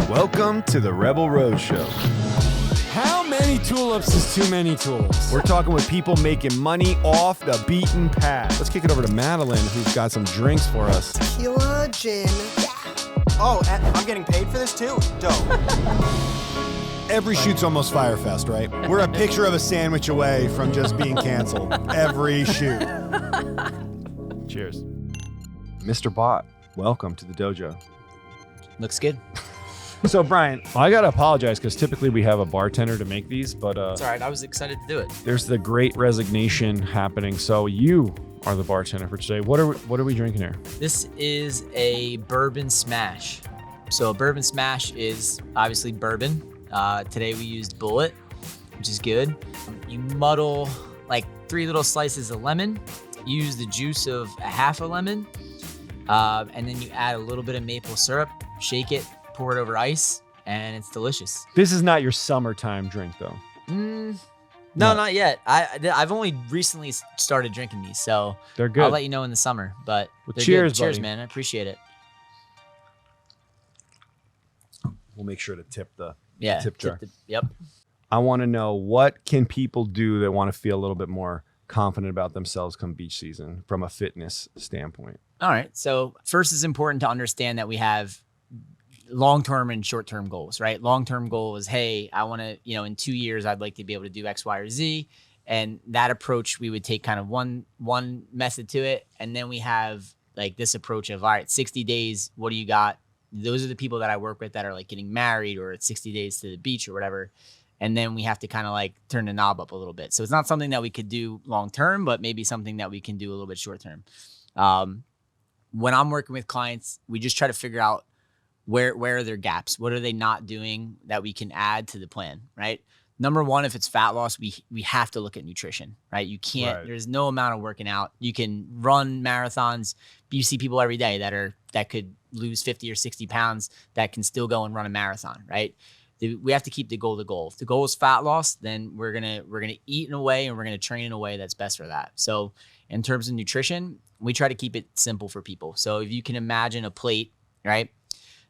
Welcome to the Rebel Road Show. How many tulips is too many tulips? We're talking with people making money off the beaten path. Let's kick it over to Madeline, who's got some drinks for us. Tequila, gin. Oh, and I'm getting paid for this too? Dope. Every shoot's almost Fyre Fest, right? We're a picture of a sandwich away from just being canceled. Every shoot. Cheers. Mr. Bott, welcome to the dojo. Looks good. So, Brian, I got to apologize because typically we have a bartender to make these, but It's all right. I was excited to do it. there's the great resignation happening. So you are the bartender for today. What are we drinking here? This is a Bourbon Smash. So a Bourbon Smash is obviously bourbon. Today we used Bullet, which is good. You muddle like 3 little slices of lemon. You use the juice of a half a lemon. And then you add a little bit of maple syrup, shake it, pour it over ice, and it's delicious. This is not your summertime drink, though. No, not yet. I've only recently started drinking these, so They're good. I'll let you know in the summer. But Well, they're cheers, good. Cheers, buddy. man. I appreciate it. We'll make sure to tip the Yeah. tip jar. Yep. I want to know, what can people do that want to feel a little bit more confident about themselves come beach season from a fitness standpoint? All right. So first, it's important to understand that we have long-term and short-term goals, right? Long-term goal is, hey, I want to, in 2 years, I'd like to be able to do X, Y, or Z. And that approach, we would take kind of one method to it. And then we have like this approach of, all right, 60 days, what do you got? Those are the people that I work with that are like getting married or it's 60 days to the beach or whatever. And then we have to kind of like turn the knob up a little bit. So it's not something that we could do long-term, but maybe something that we can do a little bit short-term. When I'm working with clients, we just try to figure out where are their gaps? What are they not doing that we can add to the plan, right? Number one, if it's fat loss, we have to look at nutrition, right? You can't, Right. There's no amount of working out. You can run marathons. You see people every day that could lose 50 or 60 pounds that can still go and run a marathon, right? We have to keep the goal the goal. If the goal is fat loss, then we're gonna eat in a way and we're gonna train in a way that's best for that. So in terms of nutrition, we try to keep it simple for people. So if you can imagine a plate, right?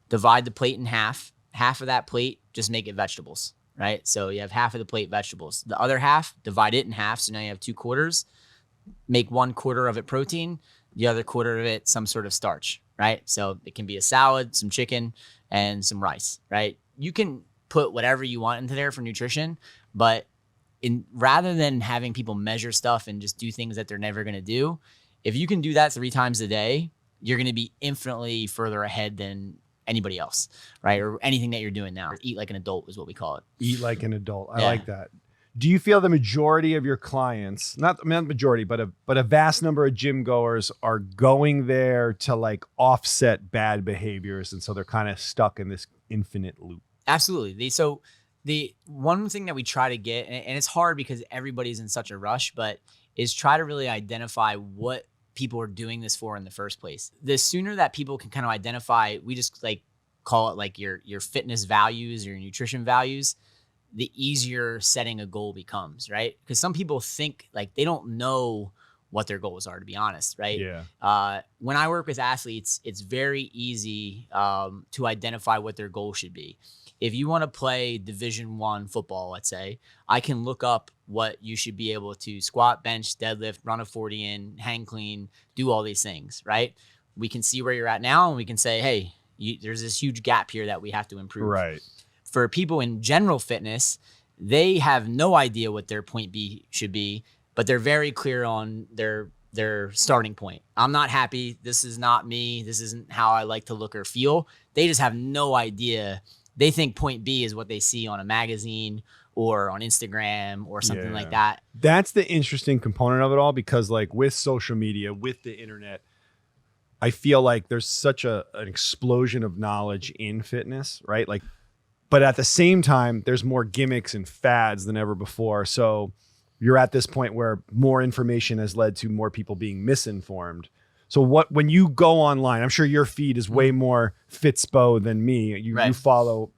Divide the plate in half. Half of that plate, just make it vegetables, right? So you have half of the plate vegetables. The other half, divide it in half. So now you have 2 quarters. Make 1/4 of it protein. The other quarter of it, some sort of starch, right? So it can be a salad, some chicken, and some rice, right? You can put whatever you want into there for nutrition, but rather than having people measure stuff and just do things that they're never going to do, if you can do that 3 times a day, you're going to be infinitely further ahead than anybody else, right? Or anything that you're doing now. Eat like an adult is what we call it. Eat like an adult. I Yeah. like that. Do you feel the majority of your clients, not majority, but a vast number of gym goers are going there to like offset bad behaviors, and so they're kind of stuck in this infinite loop? Absolutely. So the one thing that we try to get, and it's hard because everybody's in such a rush, but is try to really identify what people are doing this for in the first place. The sooner that people can kind of identify, we just like call it like your fitness values or your nutrition values, the easier setting a goal becomes, right? Because some people think like they don't know what their goals are, to be honest, right? Yeah. When I work with athletes, it's very easy to identify what their goal should be. If you want to play Division I football, let's say, I can look up what you should be able to squat, bench, deadlift, run a 40 in, hang clean, do all these things, right? We can see where you're at now and we can say, hey, there's this huge gap here that we have to improve. Right. For people in general fitness, they have no idea what their point B should be, but they're very clear on their starting point. I'm not happy. This is not me. This isn't how I like to look or feel. They just have no idea. They think point B is what they see on a magazine or on Instagram or something like that. That's the interesting component of it all, because like with social media, with the internet, I feel like there's such an explosion of knowledge in fitness, right? Like, but at the same time, there's more gimmicks and fads than ever before. So you're at this point where more information has led to more people being misinformed. So when you go online, I'm sure your feed is way more Fitspo than me. You follow,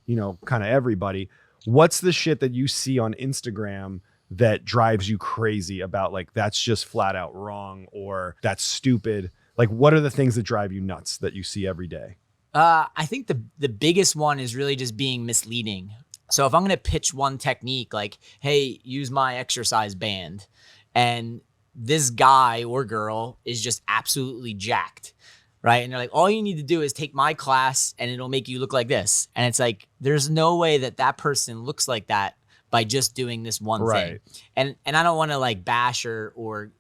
kind of everybody. What's the shit that you see on Instagram that drives you crazy about like, that's just flat out wrong or that's stupid? Like, what are the things that drive you nuts that you see every day? I think the biggest one is really just being misleading. So if I'm going to pitch one technique like, hey, use my exercise band, and this guy or girl is just absolutely jacked, right? And they're like, all you need to do is take my class and it'll make you look like this. And it's like, there's no way that that person looks like that by just doing this one thing. And I don't want to like bash or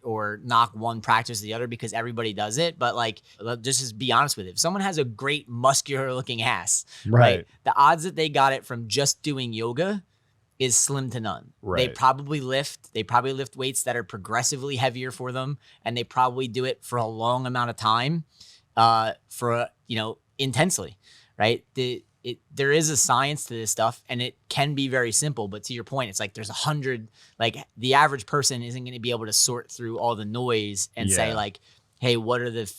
knock one practice or the other because everybody does it. But like, just be honest with it. If someone has a great muscular looking ass, right? The odds that they got it from just doing yoga is slim to none. They probably lift weights that are progressively heavier for them. And they probably do it for a long amount of time, intensely, right? There is a science to this stuff and it can be very simple, but to your point, it's like there's 100, like the average person isn't going to be able to sort through all the noise and say like, hey, what are the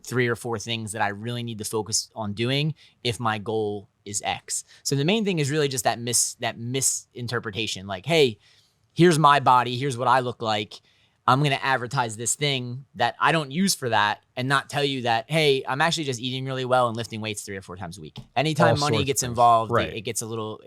3 or 4 things that I really need to focus on doing if my goal is X? So the main thing is really just that misinterpretation. Like, hey, here's my body. Here's what I look like. I'm going to advertise this thing that I don't use for that and not tell you that, hey, I'm actually just eating really well and lifting weights 3 or 4 times a week. Anytime money gets involved, it gets a little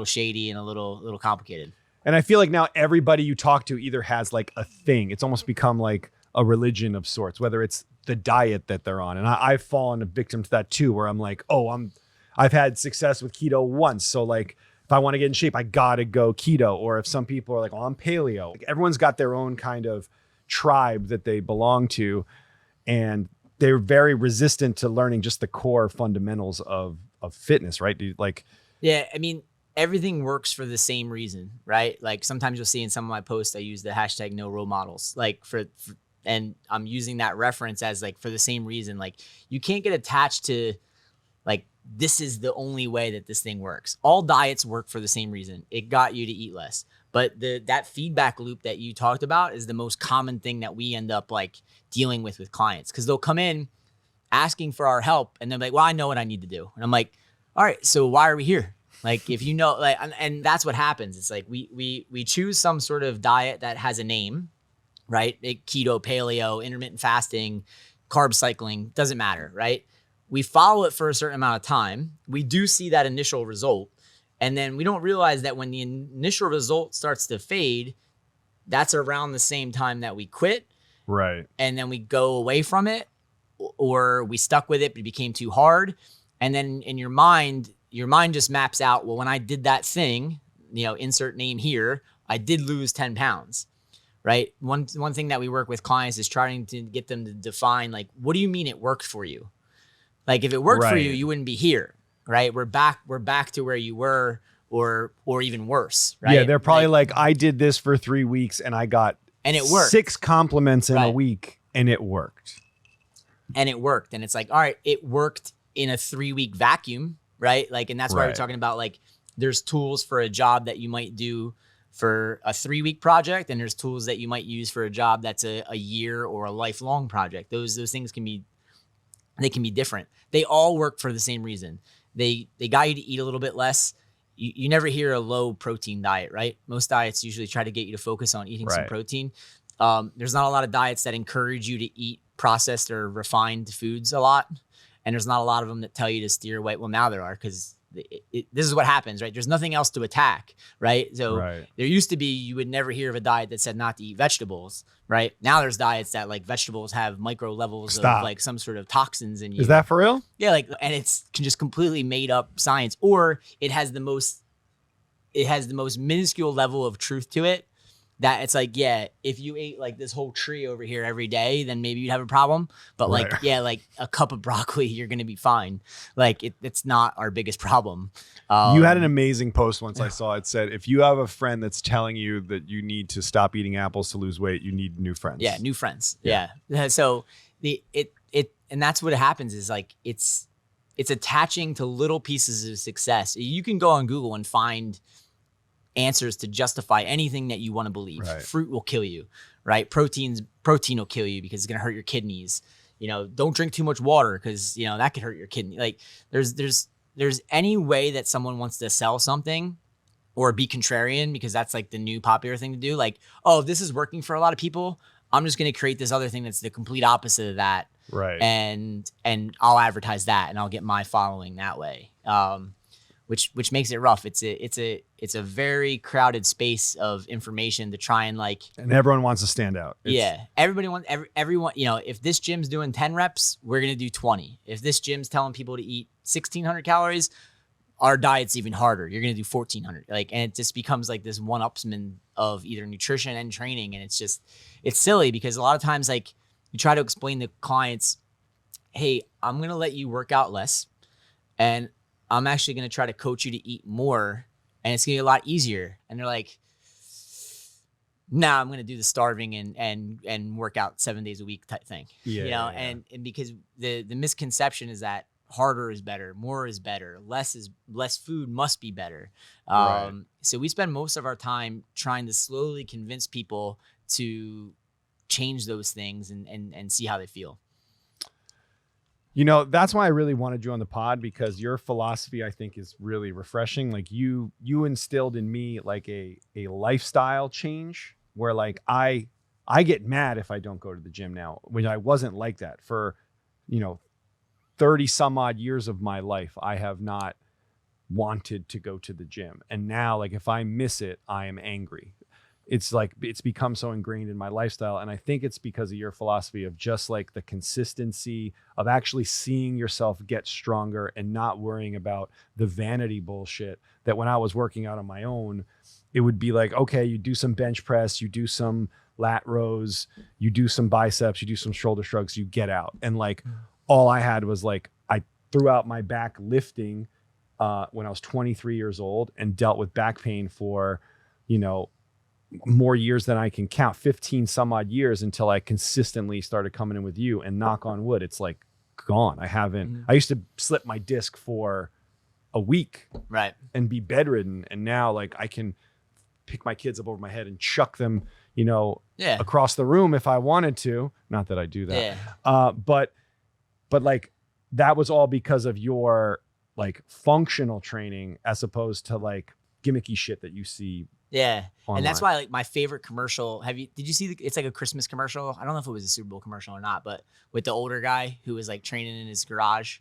shady and a little complicated. And I feel like now everybody you talk to either has like a thing. It's almost become like a religion of sorts, whether it's the diet that they're on. And I've fallen a victim to that too, where I'm like, I've had success with keto once. So like, if I want to get in shape, I got to go keto. Or if some people are like, I'm paleo. Like, everyone's got their own kind of tribe that they belong to. And they're very resistant to learning just the core fundamentals of fitness, right? Yeah, I mean, everything works for the same reason, right? Like sometimes you'll see in some of my posts, I use the hashtag no role models, like and I'm using that reference as like for the same reason. Like you can't get attached to like, this is the only way that this thing works. All diets work for the same reason. It got you to eat less. But that feedback loop that you talked about is the most common thing that we end up like dealing with clients. Cause they'll come in asking for our help and they're like, well, I know what I need to do. And I'm like, all right, so why are we here? Like, if you know, like, and that's what happens. It's like, we choose some sort of diet that has a name, right? Keto, paleo, intermittent fasting, carb cycling, doesn't matter, right? We follow it for a certain amount of time. We do see that initial result. And then we don't realize that when the initial result starts to fade, that's around the same time that we quit. Right. And then we go away from it, or we stuck with it, but it became too hard. And then in your mind just maps out, well, when I did that thing, insert name here, I did lose 10 pounds, right? One thing that we work with clients is trying to get them to define, like, what do you mean it worked for you? Like if it worked for you, you wouldn't be here, right? We're back to where you were or even worse, right? Yeah, they're probably like I did this for 3 weeks and I got and it worked. 6 compliments in a week and it worked. And it's like, all right, it worked in a 3-week vacuum, right? Like, and that's why we're talking about like there's tools for a job that you might do for a 3-week project, and there's tools that you might use for a job that's a year or a lifelong project. Those things can be different. They all work for the same reason. They got you to eat a little bit less. You never hear a low protein diet, right? Most diets usually try to get you to focus on eating some protein. There's not a lot of diets that encourage you to eat processed or refined foods a lot. And there's not a lot of them that tell you to steer away. Well, now there are, because this is what happens, right? There's nothing else to attack, right? So there used to be, you would never hear of a diet that said not to eat vegetables, right? Now there's diets that like vegetables have micro levels of like some sort of toxins in you. Is that for real? Yeah, like, and it's just completely made up science, or it has the most minuscule level of truth to it. That it's like, yeah, if you ate like this whole tree over here every day, then maybe you'd have a problem. But like, yeah, like a cup of broccoli, you're going to be fine. Like it's not our biggest problem. You had an amazing post once I saw. It said, if you have a friend that's telling you that you need to stop eating apples to lose weight, you need new friends. Yeah. New friends. Yeah. So and that's what happens is like, it's attaching to little pieces of success. You can go on Google and find answers to justify anything that you want to believe. Fruit will kill you, right? Protein will kill you because it's going to hurt your kidneys. Don't drink too much water because, that could hurt your kidney. Like there's any way that someone wants to sell something or be contrarian, because that's like the new popular thing to do. Like, oh, this is working for a lot of people, I'm just going to create this other thing that's the complete opposite of that. Right. and I'll advertise that and I'll get my following that way. Which makes it rough. It's a very crowded space of information to try and like. And everyone wants to stand out. Everybody wants everyone. You know, if this gym's doing 10 reps, we're gonna do 20. If this gym's telling people to eat 1,600 calories, our diet's even harder. You're gonna do 1,400. Like, and it just becomes like this one-upsman of either nutrition and training, and it's silly because a lot of times like you try to explain to clients, hey, I'm gonna let you work out less, and I'm actually going to try to coach you to eat more, and it's going to be a lot easier. And they're like, nah, I'm going to do the starving and work out 7 days a week type thing. Yeah, you know, yeah. and because the misconception is that harder is better, more is better, less food must be better. Right. So we spend most of our time trying to slowly convince people to change those things and see how they feel. You know, that's why I really wanted you on the pod, because your philosophy, I think, is really refreshing. Like you instilled in me like a lifestyle change where like I get mad if I don't go to the gym now, when I wasn't like that for, 30 some odd years of my life. I have not wanted to go to the gym. And now, like, if I miss it, I am angry. It's like, it's become so ingrained in my lifestyle. And I think it's because of your philosophy of just like the consistency of actually seeing yourself get stronger and not worrying about the vanity bullshit that when I was working out on my own, it would be like, okay, you do some bench press, you do some lat rows, you do some biceps, you do some shoulder shrugs, you get out. And like, all I had was like, I threw out my back lifting when I was 23 years old and dealt with back pain for, more years than I can count, 15 some odd years, until I consistently started coming in with you, and knock on wood, it's like gone. I used to slip my disc for a week, Right. and be bedridden. And now like I can pick my kids up over my head and chuck them, across the room if I wanted to. Not that I do that. Yeah. But like that was all because of your like functional training as opposed to like gimmicky shit that you see. Yeah. Online. And that's why like my favorite commercial, did you see it's like a Christmas commercial? I don't know if it was a Super Bowl commercial or not, but with the older guy who was like training in his garage.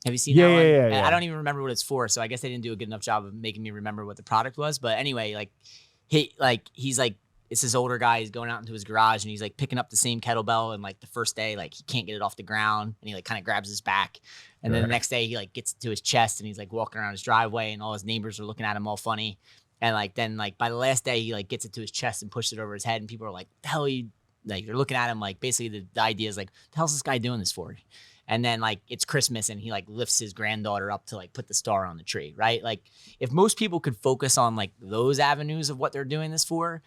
Have you seen that one? Yeah, And yeah. I don't even remember what it's for, so I guess they didn't do a good enough job of making me remember what the product was. But anyway, like he's like, it's this older guy, he's going out into his garage and he's like picking up the same kettlebell, and like the first day, like he can't get it off the ground and he like kind of grabs his back. And then the next day he like gets to his chest and he's like walking around his driveway and all his neighbors are looking at him all funny. And like then like by the last day he like gets it to his chest and pushes it over his head, and people are like, the hell are you, like they're looking at him like basically the idea is like, the hell's this guy doing this for? And then like it's Christmas and he like lifts his granddaughter up to like put the star on the tree, right? Like if most people could focus on like those avenues of what they're doing this for,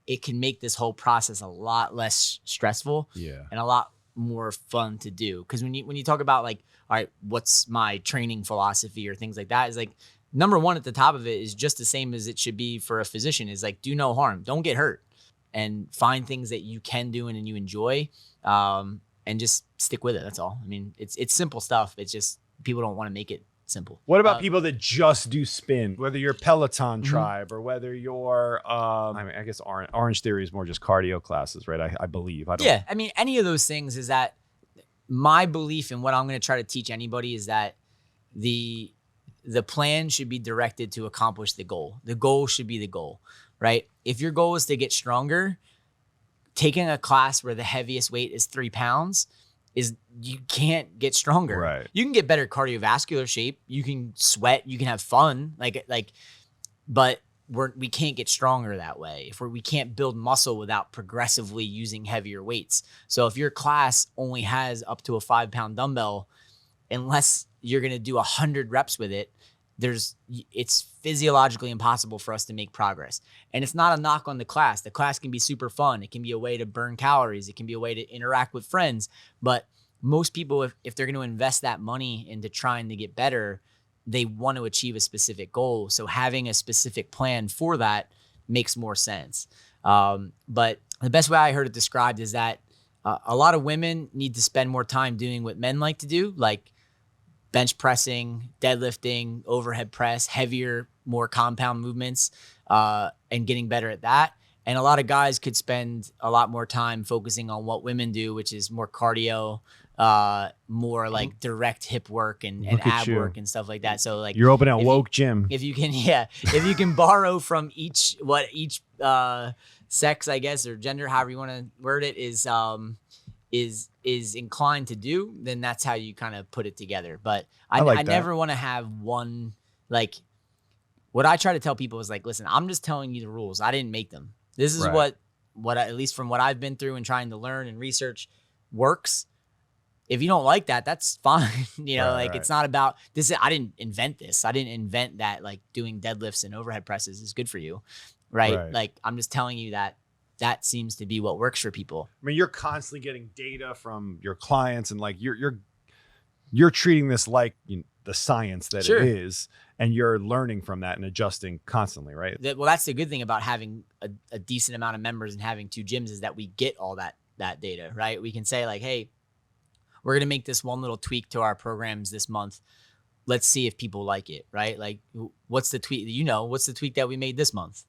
it can make this whole process a lot less stressful and a lot more fun to do. Because when you talk about like, all right, what's my training philosophy or things like that, is like number one at the top of it is just the same as it should be for a physician, is like do no harm, don't get hurt, and find things that you can do and you enjoy, and just stick with it. That's all. I mean, it's simple stuff. It's just people don't want to make it simple. What about people that just do spin, whether you're Peloton tribe or whether you're, I guess Orange Theory is more just cardio classes, right? I believe. Yeah. I mean, any of those things is that my belief in what I'm going to try to teach anybody is that the plan should be directed to accomplish the goal. The goal should be the goal, right? If your goal is to get stronger, taking a class where the heaviest weight is 3 pounds is, you can't get stronger. Right. You can get better cardiovascular shape. You can sweat. You can have fun. But we can't get stronger that way. We can't build muscle without progressively using heavier weights. So if your class only has up to a 5-pound dumbbell, unless you're going to do 100 reps with it, it's physiologically impossible for us to make progress. And it's not a knock on the class. The class can be super fun. It can be a way to burn calories. It can be a way to interact with friends. But most people, if they're going to invest that money into trying to get better, they want to achieve a specific goal. So having a specific plan for that makes more sense. But the best way I heard it described is that a lot of women need to spend more time doing what men like to do, like bench pressing, deadlifting, overhead press, heavier, more compound movements, and getting better at that. And a lot of guys could spend a lot more time focusing on what women do, which is more cardio, more like direct hip work and Look at ab you. work and stuff like that. So like You're opening a if woke gym. if you can, if you can borrow from each sex, I guess, or gender, however you want to word it, is inclined to do, then that's how you kind of put it together. But I like that. never want to have one, like, what I try to tell people is like, listen, I'm just telling you the rules. I didn't make them. This is Right. what at least from what I've been through and trying to learn and research works. If you don't like that, that's fine. Right. It's not about this. I didn't invent this. I didn't invent that, like doing deadlifts and overhead presses is good for you. Right. Like, I'm just telling you that seems to be what works for people. I mean, you're constantly getting data from your clients, and like you're treating this like the science that Sure. it is, and you're learning from that and adjusting constantly, right? Well, that's the good thing about having a decent amount of members and having 2 gyms is that we get all that data, right? We can say like, hey, we're going to make this one little tweak to our programs this month. Let's see if people like it, right? Like, what's the tweak? What's the tweak that we made this month?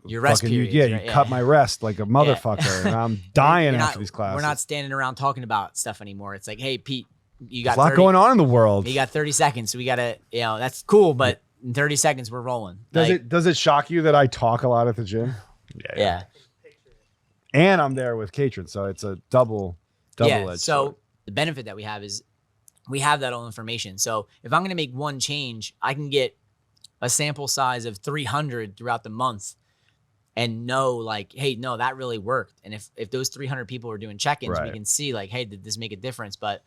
Your rest Fucking periods, you right? cut my rest like a motherfucker, and I'm dying after these classes. We're not standing around talking about stuff anymore. It's like, hey, Pete, you got There's a lot going on in the world. You got 30 seconds. So we got to, that's cool. But in 30 seconds, we're rolling. Does it shock you that I talk a lot at the gym? Yeah. And I'm there with Katrin, so it's a double edged. So the benefit that we have is we have that all information. So if I'm going to make one change, I can get a sample size of 300 throughout the month and know like, hey, no, that really worked. And if those 300 people are doing check-ins, we can see like, hey, did this make a difference? But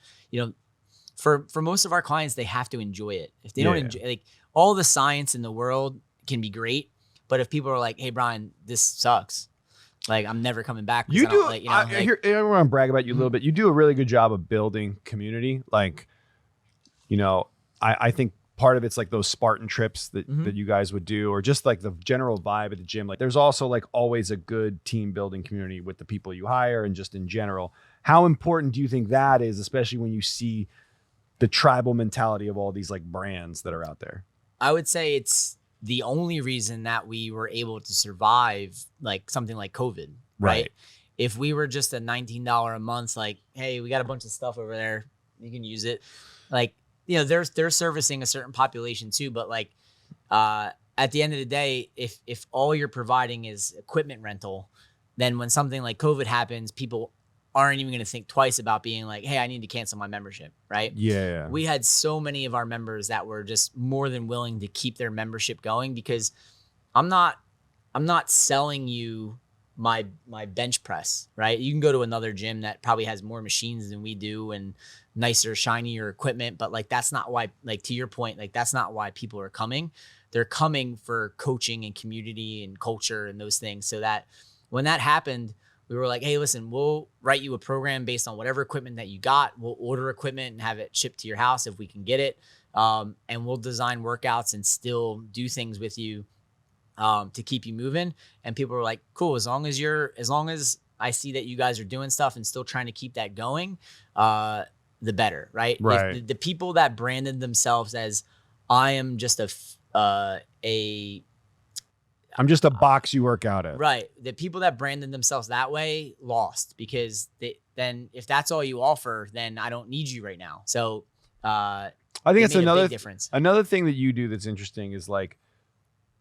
for most of our clients, they have to enjoy it. If they don't enjoy, like, all the science in the world can be great, but if people are like, hey, Brian, this sucks, like, I'm never coming back. You do. I I want to brag about you a little bit. You do a really good job of building community. Like, I think part of it's like those Spartan trips that you guys would do, or just like the general vibe at the gym. Like, there's also like always a good team building community with the people you hire and just in general. How important do you think that is, especially when you see the tribal mentality of all these like brands that are out there? I would say it's the only reason that we were able to survive like something like COVID, right? If we were just a $19 a month, like, hey, we got a bunch of stuff over there, you can use it. Like, they're servicing a certain population too, but like, at the end of the day, if all you're providing is equipment rental, then when something like COVID happens, people aren't even going to think twice about being like, hey, I need to cancel my membership, right? Yeah. We had so many of our members that were just more than willing to keep their membership going, because I'm not selling you my bench press, right? You can go to another gym that probably has more machines than we do and nicer, shinier equipment, but like, that's not why, like, to your point, like, that's not why people are coming. They're coming for coaching and community and culture and those things. So that when that happened, we were like, hey, listen, we'll write you a program based on whatever equipment that you got. We'll order equipment and have it shipped to your house if we can get it. And we'll design workouts and still do things with you to keep you moving. And people were like, cool, as long as I see that you guys are doing stuff and still trying to keep that going, the better, right? Right. If the people that branded themselves as, I am just I'm just a box you work out at. Right. The people that branded themselves that way lost, because then if that's all you offer, then I don't need you right now. So I think it's another big difference. Another thing that you do that's interesting is like,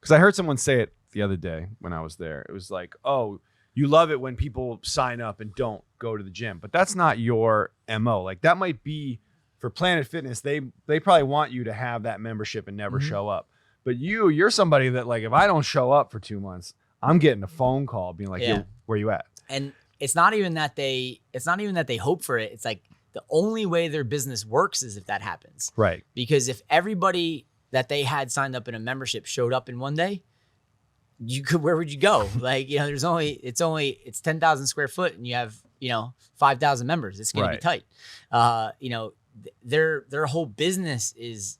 because I heard someone say it the other day when I was there. It was like, oh, you love it when people sign up and don't go to the gym, but that's not your MO. Like, that might be for Planet Fitness. They probably want you to have that membership and never show up. But you're somebody that, like, if I don't show up for 2 months, I'm getting a phone call being like, yo, where you at? And it's not even that they hope for it. It's like the only way their business works is if that happens. Right. Because if everybody that they had signed up in a membership showed up in one day, where would you go? Like, it's 10,000 square foot and you have, 5,000 members. It's going to be tight. Their whole business is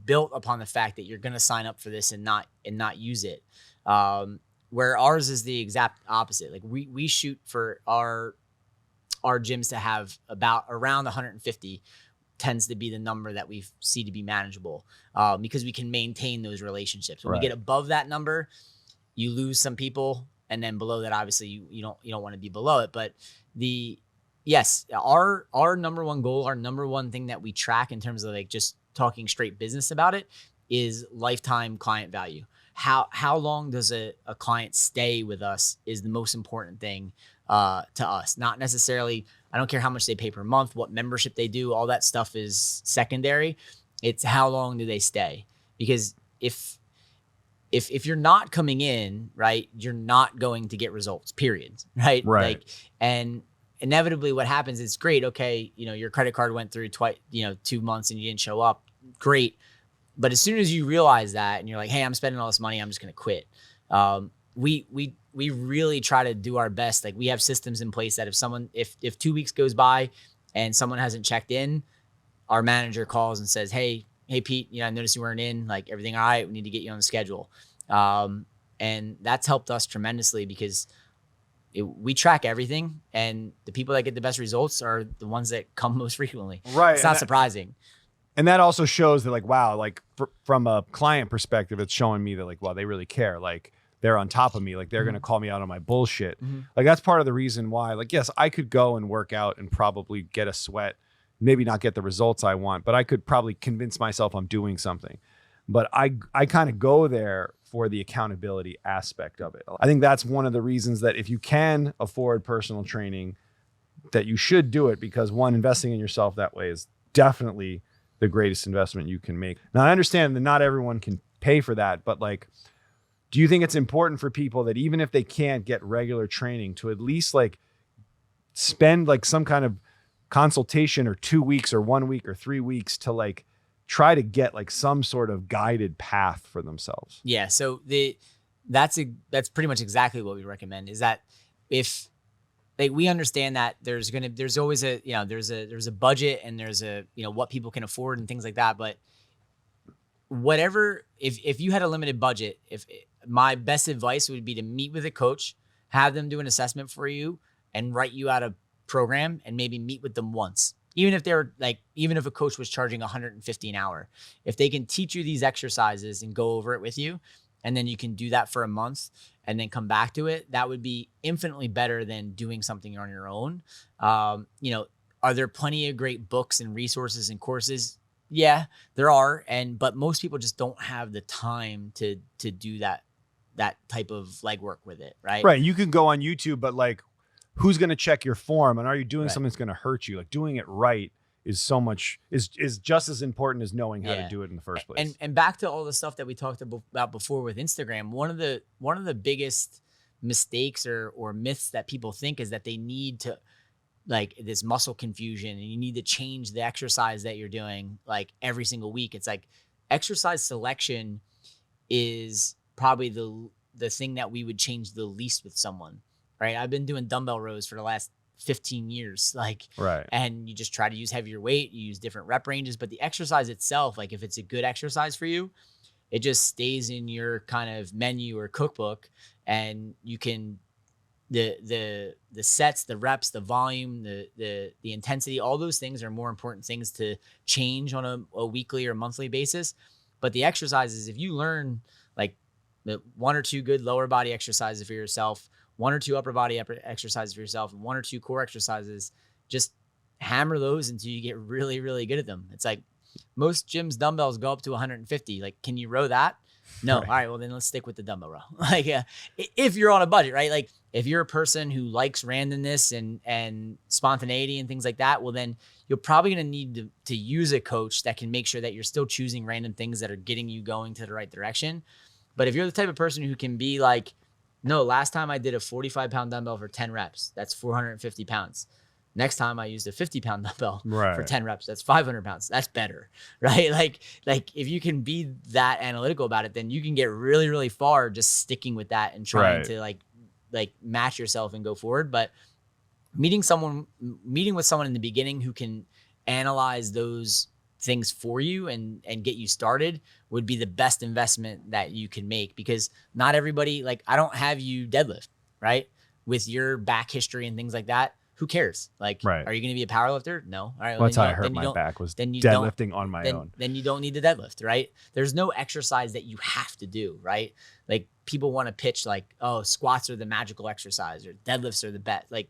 built upon the fact that you're going to sign up for this and not use it. Where ours is the exact opposite. Like, we shoot for our gyms to have around 150 tends to be the number that we see to be manageable, because we can maintain those relationships. When we get above that number, you lose some people, and then below that, obviously you don't want to be below it. But yes, our number one goal, our number one thing that we track in terms of like just talking straight business about it is lifetime client value. How long does a client stay with us is the most important thing to us. Not necessarily, I don't care how much they pay per month, what membership they do, all that stuff is secondary. It's how long do they stay? Because if you're not coming in, right, you're not going to get results, period. Right. Right. Like, and inevitably what happens is great. Okay. Your credit card went through 2 months and you didn't show up. Great. But as soon as you realize that and you're like, hey, I'm spending all this money, I'm just going to quit. We really try to do our best. Like, we have systems in place that if 2 weeks goes by and someone hasn't checked in, our manager calls and says, hey Pete, I noticed you weren't in, like, everything all right? We need to get you on the schedule. And that's helped us tremendously because we track everything, and the people that get the best results are the ones that come most frequently. Right. It's not surprising. And that also shows that, like, wow, like from a client perspective, it's showing me that, like, wow, they really care. Like, they're on top of me. Like, they're going to call me out on my bullshit. Like, that's part of the reason why, like, yes, I could go and work out and probably get a sweat, maybe not get the results I want, but I could probably convince myself I'm doing something. But I kind of go there for the accountability aspect of it. I think that's one of the reasons that if you can afford personal training, that you should do it, because one, investing in yourself that way is definitely the greatest investment you can make. Now, I understand that not everyone can pay for that, but, like, do you think it's important for people that even if they can't get regular training, to at least, like, spend, like, some kind of consultation, or 2 weeks or 1 week or 3 weeks to, like, try to get, like, some sort of guided path for themselves? Yeah. So that's pretty much exactly what we recommend, is that if, like, we understand that there's always there's a budget, and there's what people can afford and things like that. But whatever, if you had a limited budget, my best advice would be to meet with a coach, have them do an assessment for you, and write you out a program, and maybe meet with them once. Even if a coach was charging $150 an hour, if they can teach you these exercises and go over it with you, and then you can do that for a month and then come back to it, that would be infinitely better than doing something on your own. Are there plenty of great books and resources and courses? Yeah, there are. But most people just don't have the time to do that type of legwork with it. Right. Right. You can go on YouTube, but, like, who's going to check your form? And are you doing something that's going to hurt you? Like, doing it right is just as important as knowing how to do it in the first place. And back to all the stuff that we talked about before with Instagram, one of the biggest mistakes or myths that people think is that they need to, like, this muscle confusion, and you need to change the exercise that you're doing, like, every single week. It's like, exercise selection is probably the thing that we would change the least with someone, right? I've been doing dumbbell rows for the last 15 years, like, right. And you just try to use heavier weight, you use different rep ranges, but the exercise itself, like, if it's a good exercise for you, it just stays in your kind of menu or cookbook, and you can, the sets, the reps, the volume, the intensity, all those things are more important things to change on a weekly or monthly basis. But the exercises, if you learn, like, the 1 or 2 good lower body exercises for yourself, 1 or 2 upper body exercises for yourself, and 1 or 2 core exercises, just hammer those until you get really, really good at them. It's like, most gyms' dumbbells go up to 150. Like, can you row that? No. Right. All right, well, then let's stick with the dumbbell row. Like, if you're on a budget, right? Like, if you're a person who likes randomness and spontaneity and things like that, well, then you're probably going to need to use a coach that can make sure that you're still choosing random things that are getting you going to the right direction. But if you're the type of person who can be like, no, last time I did a 45-pound dumbbell for 10 reps, that's 450 pounds. Next time I used a 50-pound dumbbell for 10 reps, that's 500 pounds. That's better, right? Like if you can be that analytical about it, then you can get really, really far just sticking with that and trying to like match yourself and go forward. But meeting with someone in the beginning who can analyze those things for you and get you started would be the best investment that you can make, because not everybody, like, I don't have you deadlift, right? With your back history and things like that. who cares? Like, Right. are you going to be a power lifter? No. All right. Well, that's how I then hurt you my don't- back was then you don't- deadlifting on my own. Then you don't need the deadlift, right? There's no exercise that you have to do, right? Like people want to pitch like, oh, squats are the magical exercise or deadlifts are the best. Like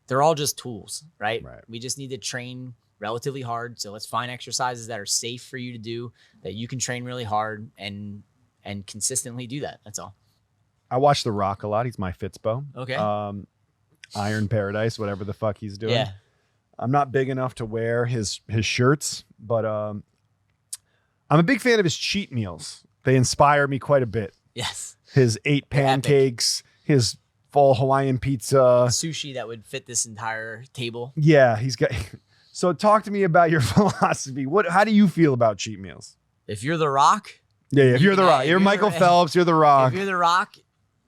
they're all just tools, right? We just need to train relatively hard. So let's find exercises that are safe for you to do, that you can train really hard and consistently do that. That's all. I watch The Rock a lot. He's my Fitspo. Okay. Iron Paradise, whatever the fuck he's doing. Yeah. I'm not big enough to wear his shirts, but I'm a big fan of his cheat meals. They inspire me quite a bit. Yes. His 8 pancakes, his full Hawaiian pizza. Sushi that would fit this entire table. Yeah, he's got. So talk to me about your philosophy. How do you feel about cheat meals? If you're The Rock, Yeah, if you're The Rock, you're Michael Phelps, you're The Rock. if you're The Rock,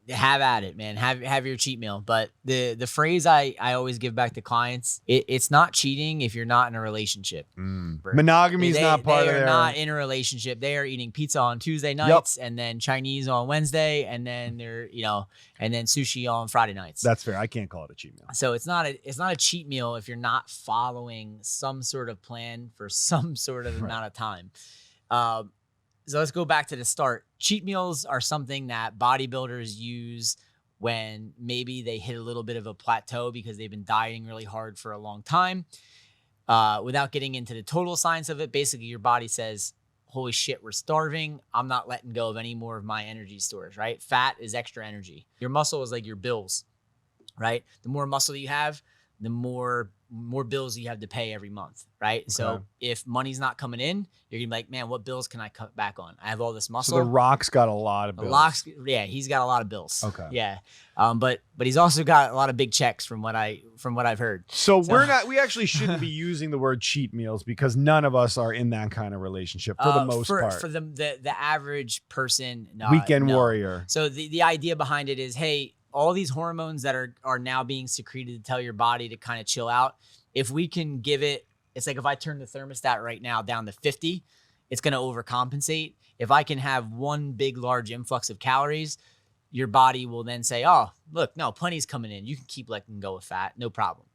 have at it, man. Have your cheat meal. But the phrase I always give back to clients, it's not cheating if you're not in a relationship. Monogamy is not part of They their. are not in a relationship. They are eating pizza on Tuesday nights and then Chinese on Wednesday and then and then sushi on Friday nights. That's fair. I can't call it a cheat meal. So it's not a cheat meal if you're not following some sort of plan for some sort of amount of time. So let's go back to the start. Cheat meals are something that bodybuilders use when maybe they hit a little bit of a plateau because they've been dieting really hard for a long time. Without getting into the total science of it, basically your body says, holy shit, we're starving. I'm not letting go of any more of my energy stores, right? Fat is extra energy. Your muscle is like your bills, right? The more muscle you have, the more bills you have to pay every month, right? Okay. So if money's not coming in, you're gonna be like, man, what bills can I cut back on? I have all this muscle. So The Rock's got a lot of bills. He's got a lot of bills. Okay. Yeah. But he's also got a lot of big checks from what I've heard. So we actually shouldn't be using the word cheat meals because none of us are in that kind of relationship for the most part. For the average person, weekend warrior. So the idea behind it is, hey, all these hormones that are now being secreted to tell your body to kind of chill out. If we can give it, it's like if I turn the thermostat right now down to 50, it's going to overcompensate. If I can have one big, large influx of calories, your body will then say, oh, look, no, plenty's coming in. You can keep letting go of fat. No problem.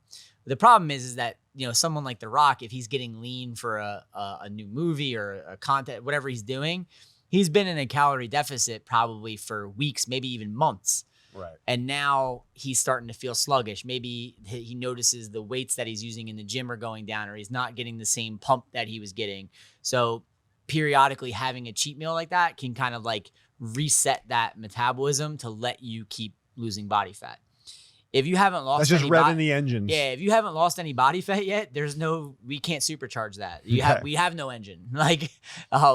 The problem is that, someone like The Rock, if he's getting lean for a new movie or a content, whatever he's doing, he's been in a calorie deficit probably for weeks, maybe even months. Right. And now he's starting to feel sluggish. Maybe he notices the weights that he's using in the gym are going down, or he's not getting the same pump that he was getting. So periodically having a cheat meal like that can kind of like reset that metabolism to let you keep losing body fat. If you haven't lost, that's just revving the engines. Yeah, if you haven't lost any body fat yet, we can't supercharge that. We have no engine. Like,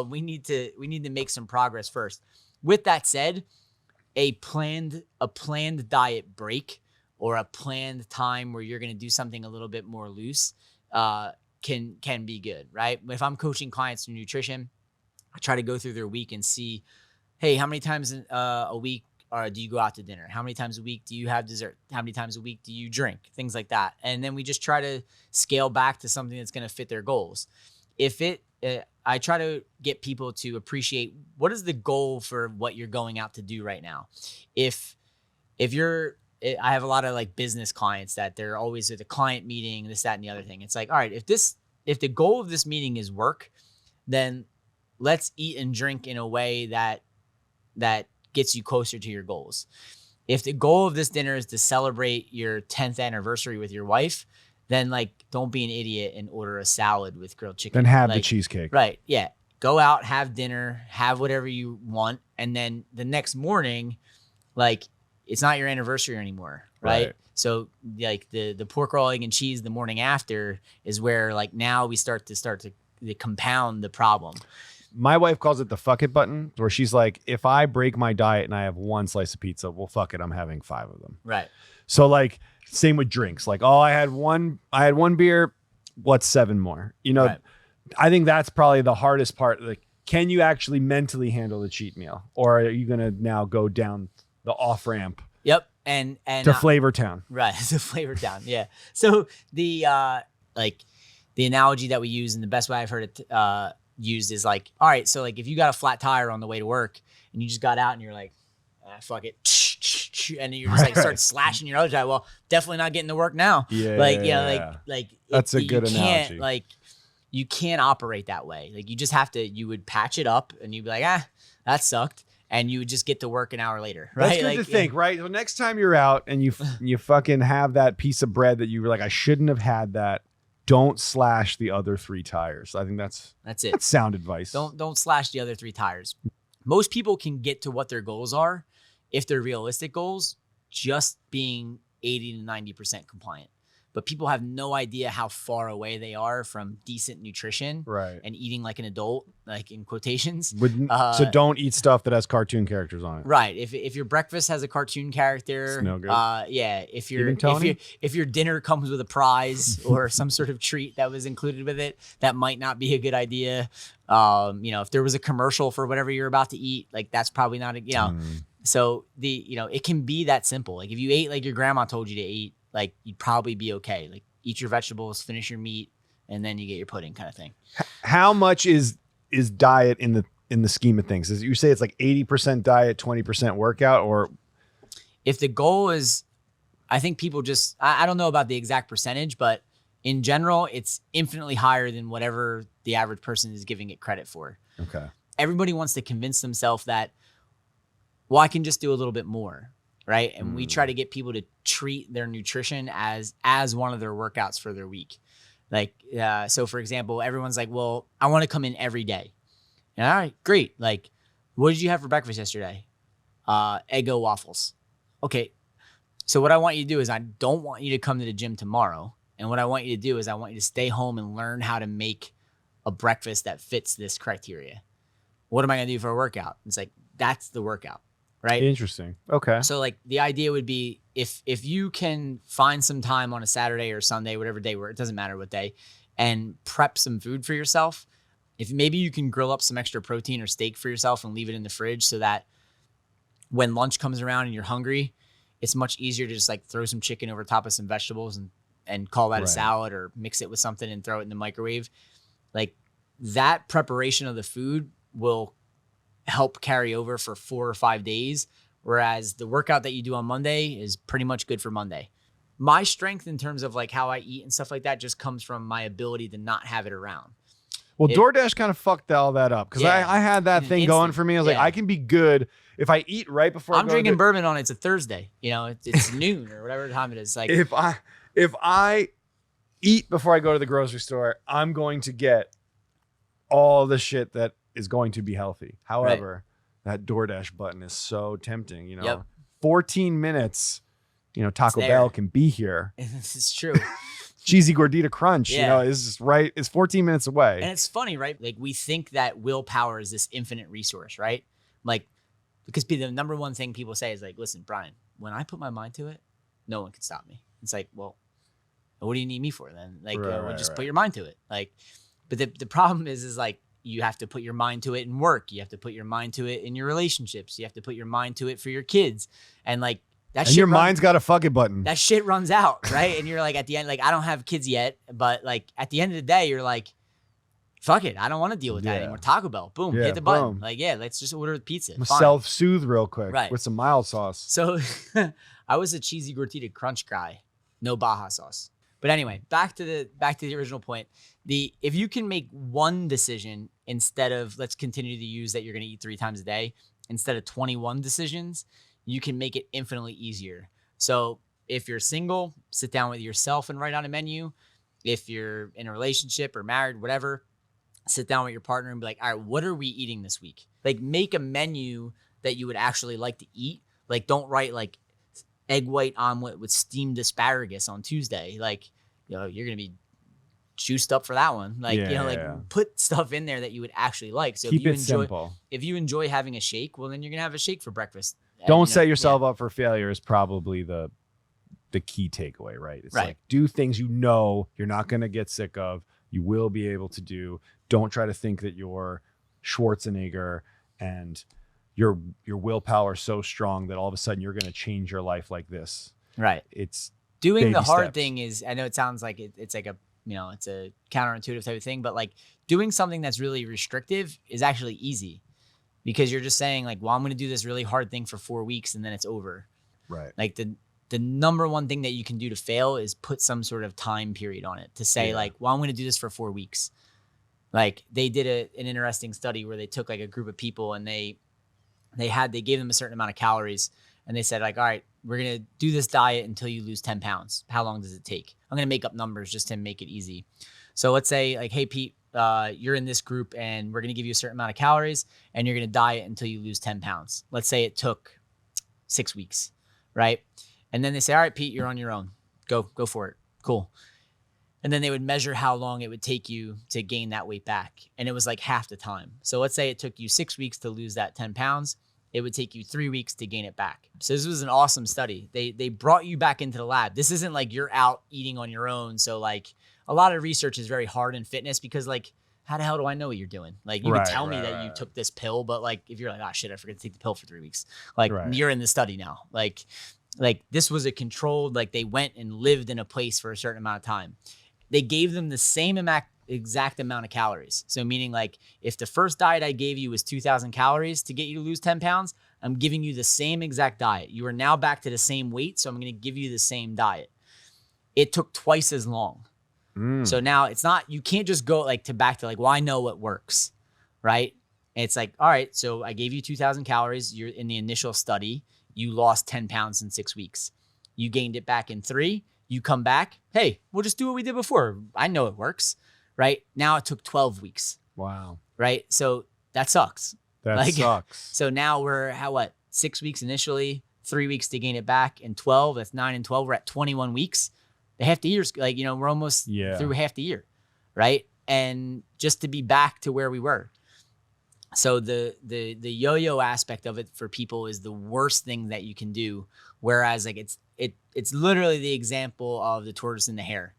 we need to make some progress first. With that said, a planned diet break or a planned time where you're going to do something a little bit more loose can be good, right? If I'm coaching clients in nutrition, I try to go through their week and see, hey, how many times a week do you go out to dinner? How many times a week do you have dessert? How many times a week do you drink? Things like that. And then we just try to scale back to something that's going to fit their goals. I try to get people to appreciate what is the goal for what you're going out to do right now. I have a lot of like business clients that they're always at a client meeting, this, that, and the other thing. It's like, all right, if the goal of this meeting is work, then let's eat and drink in a way that gets you closer to your goals. If the goal of this dinner is to celebrate your 10th anniversary with your wife, then like don't be an idiot and order a salad with grilled chicken. Then have the cheesecake. Right. Yeah. Go out, have dinner, have whatever you want. And then the next morning, like it's not your anniversary anymore. Right. So like the pork roll, egg, and cheese the morning after is where like now we start to compound the problem. My wife calls it the fuck it button, where she's like, if I break my diet and I have one slice of pizza, well, fuck it. I'm having 5 of them. Right. So like, same with drinks. Like, oh, I had one beer. What's 7 more? Right. I think that's probably the hardest part. Like, can you actually mentally handle the cheat meal, or are you going to now go down the off ramp? Yep. And to Flavor Town. Right. To Flavor Town. Yeah. So the analogy that we use, and the best way I've heard it used is like, all right, so like if you got a flat tire on the way to work and you just got out and you're like, fuck it, and you're just like start slashing your other tie. Well, definitely not getting to work now. Like that's a good you analogy. Can't, like you can't operate that way. Like you just have to. You would patch it up, and you'd be like, that sucked, and you would just get to work an hour later. Right? That's good to think, right? So next time you're out and you fucking have that piece of bread that you were like, I shouldn't have had that. Don't slash the other 3 tires. I think that's it. That's sound advice. Don't slash the other 3 tires. Most people can get to what their goals are if they're realistic goals, just being 80 to 90% compliant. But people have no idea how far away they are from decent nutrition and eating like an adult, like in quotations. So don't eat stuff that has cartoon characters on it. Right. If your breakfast has a cartoon character, it's no good. If your dinner comes with a prize or some sort of treat that was included with it, that might not be a good idea. If there was a commercial for whatever you're about to eat, like that's probably not So it can be that simple. Like if you ate like your grandma told you to eat, like you'd probably be okay. Like eat your vegetables, finish your meat, and then you get your pudding kind of thing. How much is diet in the scheme of things? Is you say it's like 80% diet, 20% workout, or if the goal is, I think people just I don't know about the exact percentage, but in general, it's infinitely higher than whatever the average person is giving it credit for. Okay. Everybody wants to convince themselves that, well, I can just do a little bit more. Right. And we try to get people to treat their nutrition as one of their workouts for their week. Like, so for example, everyone's like, well, I want to come in every day. And all right, great. Like, what did you have for breakfast yesterday? Eggo waffles. Okay. So what I want you to do is I don't want you to come to the gym tomorrow. And what I want you to do is I want you to stay home and learn how to make a breakfast that fits this criteria. What am I going to do for a workout? It's like, that's the workout. Right. Interesting. Okay. So like the idea would be if you can find some time on a Saturday or Sunday, whatever day it doesn't matter what day, and prep some food for yourself. If maybe you can grill up some extra protein or steak for yourself and leave it in the fridge so that when lunch comes around and you're hungry, it's much easier to just like throw some chicken over top of some vegetables and call that a salad or mix it with something and throw it in the microwave. Like that preparation of the food will help carry over for 4 or 5 days, whereas the workout that you do on Monday is pretty much good for Monday. My strength in terms of like how I eat and stuff like that just comes from my ability to not have it around. Well, DoorDash kind of fucked all that up because I had that thing going for me. I was like, I can be good if I eat right before I'm drinking bourbon on it's a Thursday. It's noon or whatever time it is. Like if I eat before I go to the grocery store, I'm going to get all the shit that is going to be healthy. However, that DoorDash button is so tempting. 14 minutes, Taco Bell can be here. This is true. Cheesy gordita crunch, is just right. It's 14 minutes away. And it's funny, right? Like we think that willpower is this infinite resource, right? Like, because the number one thing people say is like, listen, Brian, when I put my mind to it, no one can stop me. It's like, well, what do you need me for then? Like, just put your mind to it. Like, but the problem is like, you have to put your mind to it in work. You have to put your mind to it in your relationships. You have to put your mind to it for your kids. And like that shit. Your mind's got a fuck it button. That shit runs out, right? And you're like at the end, like I don't have kids yet, but like at the end of the day, you're like, fuck it. I don't want to deal with that anymore. Taco Bell, boom, hit the button. Boom. Like, let's just order the pizza. Self-soothe real quick with some mild sauce. So I was a cheesy gordita crunch guy, no Baja sauce. But anyway, back to the original point. If you can make one decision instead of let's continue to use that you're going to eat 3 times a day instead of 21 decisions, you can make it infinitely easier. So if you're single, sit down with yourself and write on a menu. If you're in a relationship or married, whatever, sit down with your partner and be like, all right, what are we eating this week? Like make a menu that you would actually like to eat. Like don't write like egg white omelet with steamed asparagus on Tuesday. Like, you're going to be juiced up for that one. Like, put stuff in there that you would actually like. So keep it simple. If you enjoy having a shake, well, then you're going to have a shake for breakfast. Don't set yourself up for failure is probably the key takeaway, right? It's like do things you're not going to get sick of. You will be able to do. Don't try to think that you're Schwarzenegger and your willpower is so strong that all of a sudden you're going to change your life like this. Right. It's doing the hard thing is, I know it sounds like it's like it's a counterintuitive type of thing, but like doing something that's really restrictive is actually easy because you're just saying like, well, I'm going to do this really hard thing for 4 weeks and then it's over. Right. Like the number one thing that you can do to fail is put some sort of time period on it to say like, well, I'm going to do this for 4 weeks. Like they did an interesting study where they took like a group of people and they gave them a certain amount of calories and they said like, all right, we're going to do this diet until you lose 10 pounds. How long does it take? I'm going to make up numbers just to make it easy. So let's say like, hey, Pete, you're in this group and we're going to give you a certain amount of calories and you're going to diet until you lose 10 pounds. Let's say it took 6 weeks, right? And then they say, all right, Pete, you're on your own. Go for it. Cool. And then they would measure how long it would take you to gain that weight back. And it was like half the time. So let's say it took you 6 weeks to lose that 10 pounds. It would take you 3 weeks to gain it back. So this was an awesome study. They brought you back into the lab. This isn't like you're out eating on your own. So like a lot of research is very hard in fitness because like, how the hell do I know what you're doing? Like you can tell me that you took this pill, but like, if you're like, oh shit, I forgot to take the pill for 3 weeks. Like you're in the study now. Like this was a controlled, like they went and lived in a place for a certain amount of time. They gave them the same exact amount of calories. So meaning like if the first diet I gave you was 2,000 calories to get you to lose 10 pounds, I'm giving you the same exact diet. You are now back to the same weight. So I'm going to give you the same diet. It took twice as long. So now it's not, you can't just go like back to like, well, I know what works, right? And it's like, all right, so I gave you 2,000 calories. You're in the initial study. You lost 10 pounds in 6 weeks. You gained it back in 3. You come back. Hey, we'll just do what we did before. I know it works, right? Now it took 12 weeks. Wow. Right? So that sucks. That sucks. So now we're 6 weeks initially, 3 weeks to gain it back, and 12. That's 9 and 12. We're at 21 weeks. The half the year's like, we're almost through half the year, right? And just to be back to where we were. So the yo-yo aspect of it for people is the worst thing that you can do. Whereas like it's literally the example of the tortoise and the hare.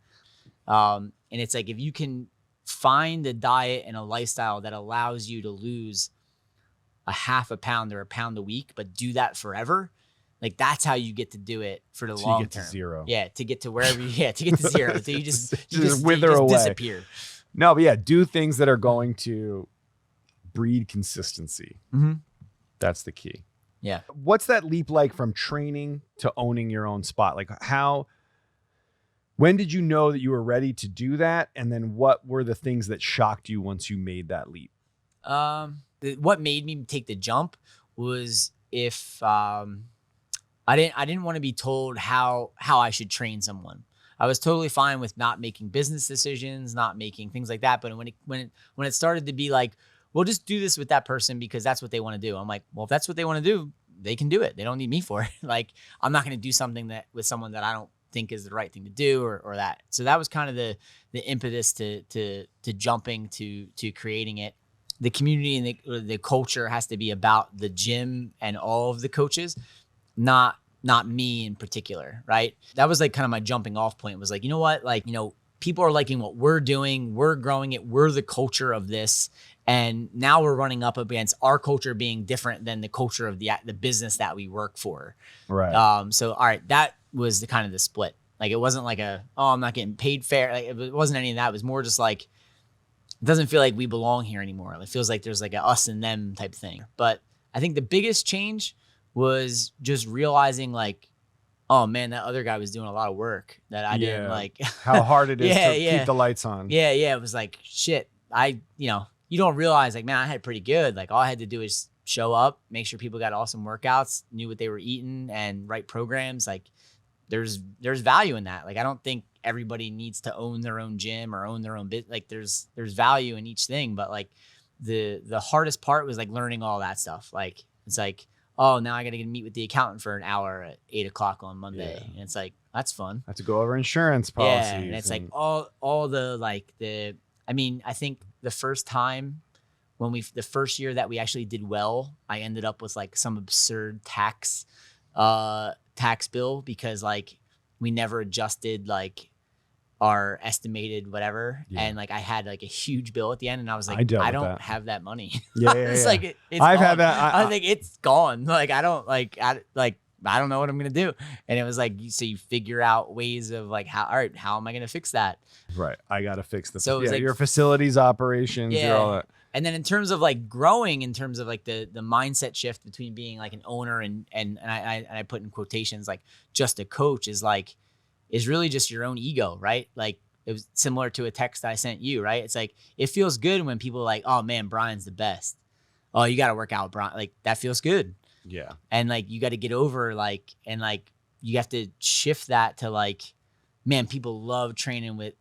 And it's like, if you can find a diet and a lifestyle that allows you to lose a half a pound or a pound a week, but do that forever, like that's how you get to do it for the long term. To zero. Yeah, to get to wherever to get to zero. So you just wither away. Disappear. No, but yeah, do things that are going to breed consistency. That's the key. Yeah. What's that leap like from training to owning your own spot? Like when did you know that you were ready to do that? And then what were the things that shocked you once you made that leap? What made me take the jump was if I didn't want to be told how I should train someone. I was totally fine with not making business decisions, not making things like that. But when it started to be like, well, just do this with that person because that's what they want to do. I'm like, well, if that's what they want to do, they can do it. They don't need me for it. Like, I'm not going to do something that with someone that I don't think is the right thing to do or that. So that was kind of the impetus to jumping to creating it. The community and the culture has to be about the gym and all of the coaches, not me in particular, right? That was like kind of my jumping off point. Was like, you know what? Like, people are liking what we're doing. We're growing it. We're the culture of this. And now we're running up against our culture being different than the culture of the business that we work for. Right. So, all right, that was the kind of the split. Like, it wasn't like I'm not getting paid fair. Like, it wasn't any of that. It was more just like, it doesn't feel like we belong here anymore. It feels like there's like a us and them type thing. But I think the biggest change was just realizing like, oh man, that other guy was doing a lot of work that I didn't like. How hard it is to keep the lights on. Yeah. It was like, shit, you don't realize like, man, I had it pretty good. Like all I had to do is show up, make sure people got awesome workouts, knew what they were eating and write programs. Like there's value in that. Like, I don't think everybody needs to own their own gym or own their own bit. Like there's value in each thing. But like the hardest part was like learning all that stuff. Like, it's like, oh, now I got to meet with the accountant for an hour at 8:00 on Monday. Yeah. And it's like, that's fun. I have to go over insurance policies. Yeah. And it's like all I think the first time the first year that we actually did well, I ended up with like some absurd tax bill because like we never adjusted like our estimated whatever. Yeah. And like I had like a huge bill at the end and I was like, I don't have that money. Yeah. It's like, it's I've gone. had that. I think it's gone. Like, I don't I don't know what I'm going to do. And it was like, so you figure out ways of like, how am I going to fix that? Right. I got to fix So it was like, your facilities operations, all that. And then in terms of like growing, in terms of like the mindset shift between being like an owner and I put in quotations like just a coach is really just your own ego, right? Like it was similar to a text I sent you, right? It's like, it feels good when people are like, oh man, Brian's the best. Oh, you got to work out, Brian. Like that feels good. Yeah. And like, you got to get over like, and like, you have to shift that to like, man, people love training with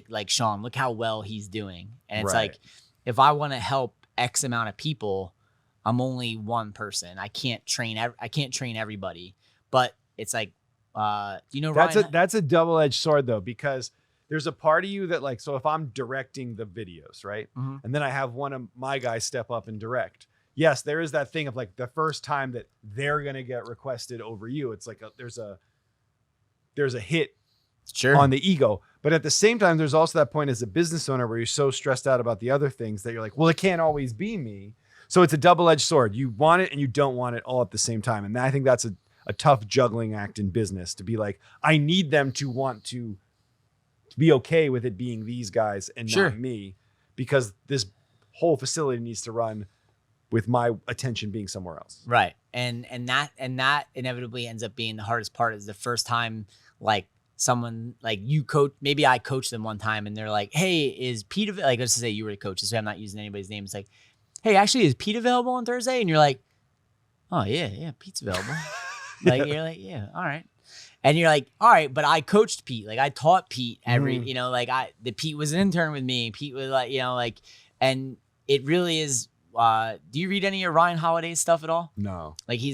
like Sean, look how well he's doing. And it's Right. like, if I want to help X amount of people, I'm only one person. I can't train everybody, but it's like, you know, That's a double-edged sword though, because there's a part of you that like, so if I'm directing the videos, right? Mhm. And then I have one of my guys step up and direct. Yes, there is that thing of like the first time that they're going to get requested over you. It's like there's a hit sure. on the ego. But at the same time, there's also that point as a business owner where you're so stressed out about the other things that you're like, well, it can't always be me. So it's a double-edged sword. You want it and you don't want it all at the same time. And I think that's a tough juggling act in business, to be like, I need them to want to be okay with it being these guys and Sure. not me, because this whole facility needs to run with my attention being somewhere else. Right. And that inevitably ends up being the hardest part, is the first time, like someone like you coach, maybe I coached them one time and they're like, hey, is Pete, like, let's just say you were the coach, so I'm not using anybody's name. It's like, hey, actually, is Pete available on Thursday? And you're like, oh yeah, Pete's available. Like, you're like, yeah, all right. And you're like, all right, but I coached Pete. Like I taught Pete you know, like Pete was an intern with me. Pete was like, you know, like, and it really is, do you read any of Ryan Holiday's stuff at all? No. Like he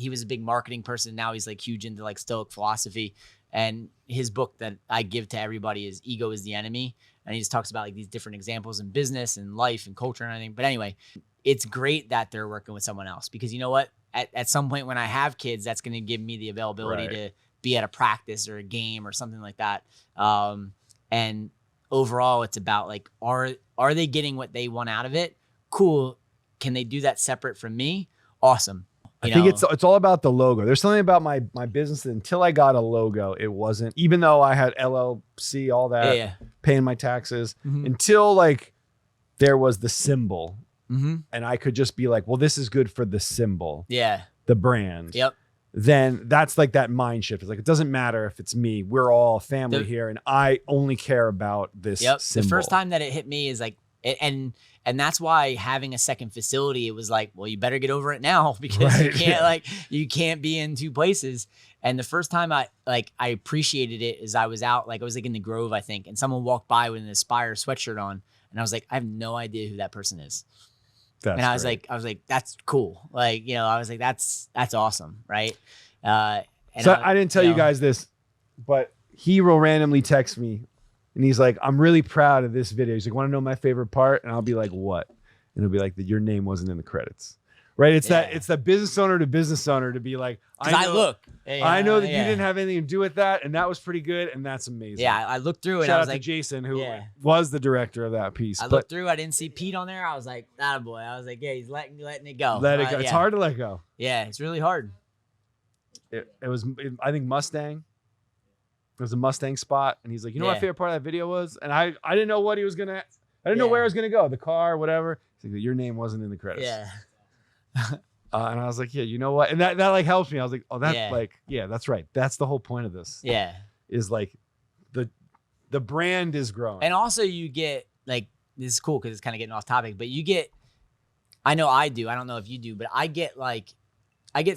was a big marketing person. Now he's like huge into like Stoic philosophy. And his book that I give to everybody is Ego is the Enemy. And he just talks about like these different examples in business and life and culture and everything. But anyway, it's great that they're working with someone else, because you know what? At some point when I have kids, that's going to give me the availability Right. to be at a practice or a game or something like that. And overall, it's about like, are they getting what they want out of it? Cool. Can they do that separate from me? Awesome. I think it's all about the logo. There's something about my business that until I got a logo, it wasn't, even though I had LLC, all that, yeah. paying my taxes, Mhm. until like there was the symbol. Mm-hmm. And I could just be like, well, this is good for the symbol, Yeah. the brand. Yep. Then that's like that mind shift. It's like, it doesn't matter if it's me. We're all family here, and I only care about this symbol. The first time that it hit me is like, and that's why having a second facility, it was like, well, you better get over it now, because you Right, can't yeah. you can't be in two places. And the first time I appreciated it is I was out, like I was like in the Grove, I think, and someone walked by with an Aspire sweatshirt on, and I was like, I have no idea who that person is. That's And I was great. like, that's cool. Like, you know, I was like, that's awesome. Right. And So I didn't tell you know, guys this, but he will randomly text me and he's like, I'm really proud of this video. He's like, want to know my favorite part? And I'll be like, what? And he'll be like, that your name wasn't in the credits. Right. It's Yeah. it's the business owner to be like, 'cause I look. I know that Yeah. you didn't have anything to do with that. And that was pretty good. And that's amazing. Yeah. I looked through and Shout I out was to like, Jason, who Yeah. was the director of that piece. I But looked through, I didn't see Pete on there. I was like, boy. I was like, yeah, he's letting it go. let it go. It's Yeah. hard to let go. Yeah, it's really hard. It was, I think, Mustang. It was a Mustang spot. And he's like, you know what my Yeah. favorite part of that video was? And I didn't know what he was going to, I didn't know Yeah. where I was going to go. The car, whatever. He's like, your name wasn't in the credits. Yeah. And I was like, yeah, you know what? And that like helps me. I was like, oh, that's Yeah. like, yeah, that's right. That's the whole point of this. Yeah. Is like the brand is growing. And also you get like, this is cool because it's kind of getting off topic, but you get, I know I do, I don't know if you do, but I get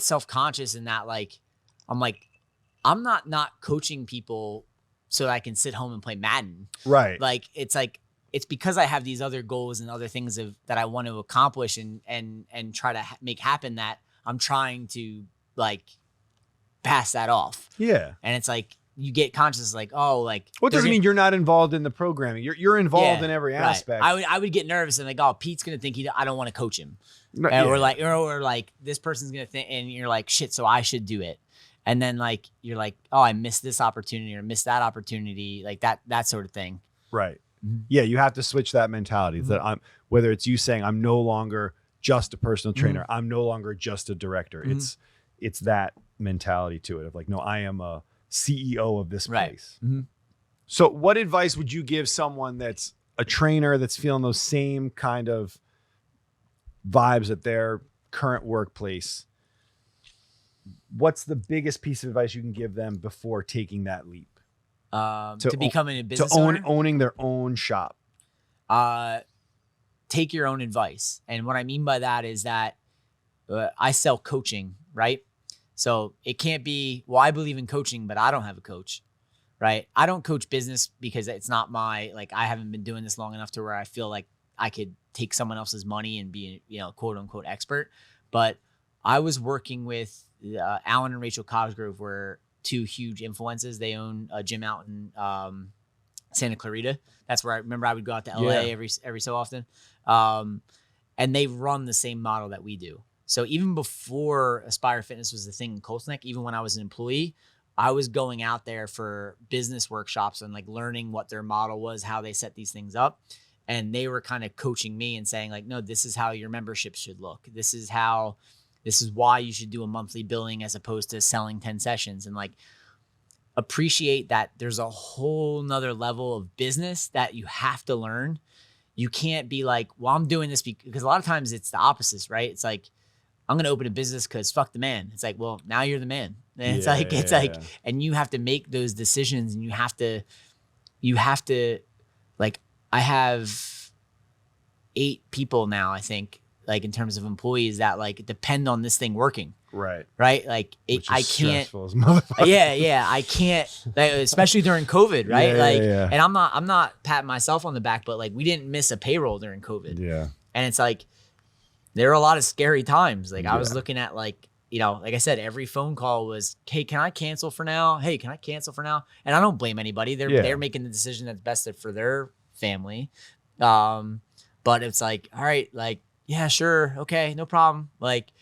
self-conscious in that, like, I'm like, I'm not coaching people so that I can sit home and play Madden. right. Like, it's because I have these other goals and other things that I want to accomplish and try to make happen, that I'm trying to like pass that off. Yeah. And it's like, you get conscious, like, oh, like, What they're doesn't gonna- mean you're not involved in the programming. You're involved Yeah, in every right. aspect. I would get nervous and like, oh, Pete's gonna think I don't want to coach him. No, And yeah. or like this person's gonna think, and you're like, shit, so I should do it. And then like you're like, oh, I missed this opportunity or missed that opportunity, like that sort of thing. Right. Mhm. Yeah, you have to switch that mentality. That Mm-hmm. I'm, whether it's you saying I'm no longer just a personal trainer, Mm-hmm. I'm no longer just a director. It's that mentality to it of like, no, I am a CEO of this Right. place. Mhm. So what advice would you give someone that's a trainer that's feeling those same kind of vibes at their current workplace, what's the biggest piece of advice you can give them before taking that leap? To becoming a business owning their own shop. Take your own advice. And what I mean by that is that I sell coaching, right? So it can't be, well, I believe in coaching, but I don't have a coach, right? I don't coach business because it's not my, like, I haven't been doing this long enough to where I feel like I could take someone else's money and be, quote unquote expert. But I was working with Alan and Rachel Cosgrove were two huge influences. They own a gym out in Santa Clarita. That's where I remember I would go out to LA every so often. And they run the same model that we do. So even before Aspire Fitness was the thing in Cold Neck, even when I was an employee, I was going out there for business workshops and like learning what their model was, how they set these things up. And they were kind of coaching me and saying like, no, this is how your membership should look. This is why you should do a monthly billing as opposed to selling 10 sessions. And like, appreciate that there's a whole nother level of business that you have to learn. You can't be like, well, I'm doing this because a lot of times it's the opposite, right? It's like, I'm going to open a business because fuck the man. It's like, well, now you're the man. And it's like, and you have to make those decisions and you have to, like, I have 8 people now, I think, like in terms of employees that like depend on this thing working. Right. Like I can't. Yeah. I can't, like, especially during COVID. Right. And I'm not patting myself on the back, but like we didn't miss a payroll during COVID. Yeah. And it's like, there were a lot of scary times. Like I was looking at like, like I said, every phone call was, hey, can I cancel for now? Hey, can I cancel for now? And I don't blame anybody. They're making the decision that's best for their family. But it's like, all right, like, yeah, sure. Okay. No problem. Like,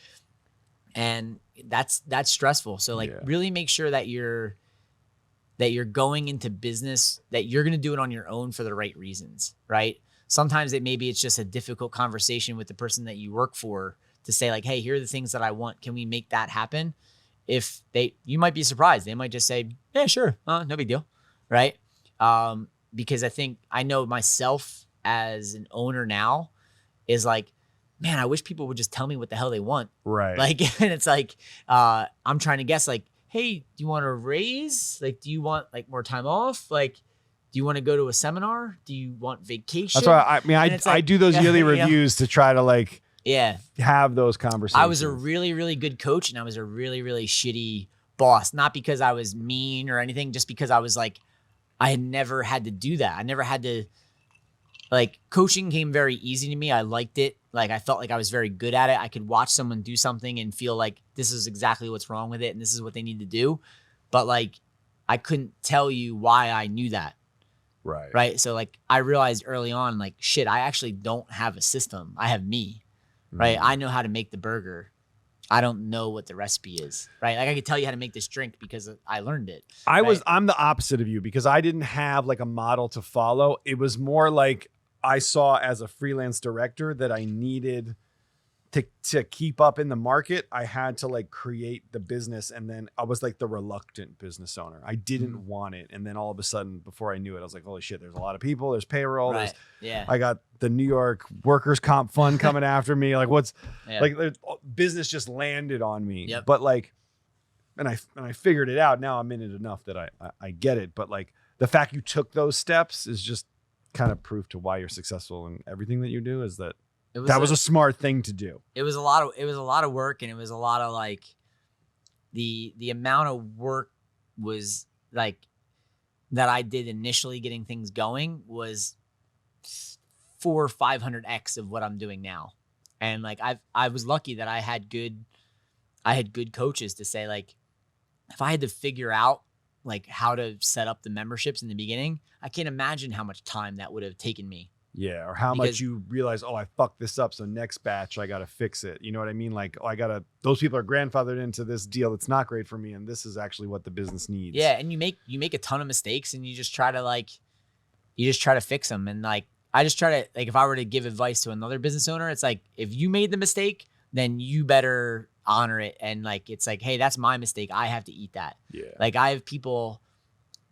and that's stressful. So like really make sure that you're going into business, that you're going to do it on your own for the right reasons, right? Sometimes it's just a difficult conversation with the person that you work for to say like, hey, here are the things that I want. Can we make that happen? You might be surprised. They might just say, yeah, sure. No big deal. Right. Because I know myself as an owner now is like, man, I wish people would just tell me what the hell they want. Right. Like, and it's like, I'm trying to guess like, hey, do you want a raise? Like, do you want like more time off? Like, do you want to go to a seminar? Do you want vacation? That's why I do those yearly reviews to try to like, have those conversations. I was a really, really good coach and I was a really, really shitty boss. Not because I was mean or anything, just because I was like, I had never had to do that. I never had to, like, coaching came very easy to me. I liked it. Like, I felt like I was very good at it. I could watch someone do something and feel like this is exactly what's wrong with it and this is what they need to do. But like, I couldn't tell you why I knew that. Right. So like, I realized early on, like, shit, I actually don't have a system. I have me, right? I know how to make the burger. I don't know what the recipe is, right? Like I could tell you how to make this drink because I learned it. I'm the opposite of you because I didn't have like a model to follow. It was more like I saw as a freelance director that I needed to keep up in the market. I had to like create the business. And then I was like the reluctant business owner. I didn't want it. And then all of a sudden, before I knew it, I was like, holy shit, there's a lot of people. There's payroll. Right. I got the New York workers comp fund coming after me. Like like business just landed on me. Yep. But like, and I figured it out. Now I'm in it enough that I get it. But like the fact you took those steps is just kind of proof to why you're successful in everything that you do is that was a smart thing to do. It was a lot of work and it was a lot of like the amount of work was like that I did initially getting things going was 400 or 500x of what I'm doing now. And like I was lucky that I had good coaches to say like if I had to figure out like how to set up the memberships in the beginning, I can't imagine how much time that would have taken me. Yeah. Or how much you realize, I fucked this up. So next batch, I got to fix it. You know what I mean? Like, those people are grandfathered into this deal that's not great for me. And this is actually what the business needs. Yeah. And you make a ton of mistakes and you just try to fix them. And like, I just try to, like, if I were to give advice to another business owner, it's like, if you made the mistake, then you better honor it. And like, it's like, hey, that's my mistake. I have to eat that. Yeah. Like I have people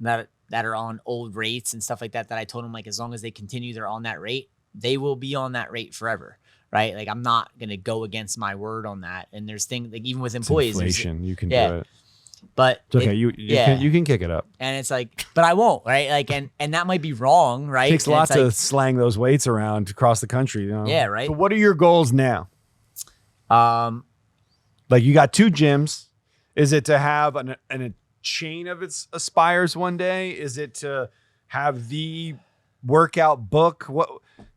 that that are on old rates and stuff like that I told them, like, as long as they continue, they're on that rate, they will be on that rate forever. Right. Like, I'm not going to go against my word on that. And there's things like, even with employees, inflation, you can do it. But it's okay. You can kick it up. And it's like, but I won't. Right. Like, and that might be wrong. Right. It takes a and lot it's to like, slang those weights around across the country. You know? Yeah. Right. So what are your goals now? Like, you got 2 gyms. Is it to have a chain of its aspires one day? Is it to have the workout book? What,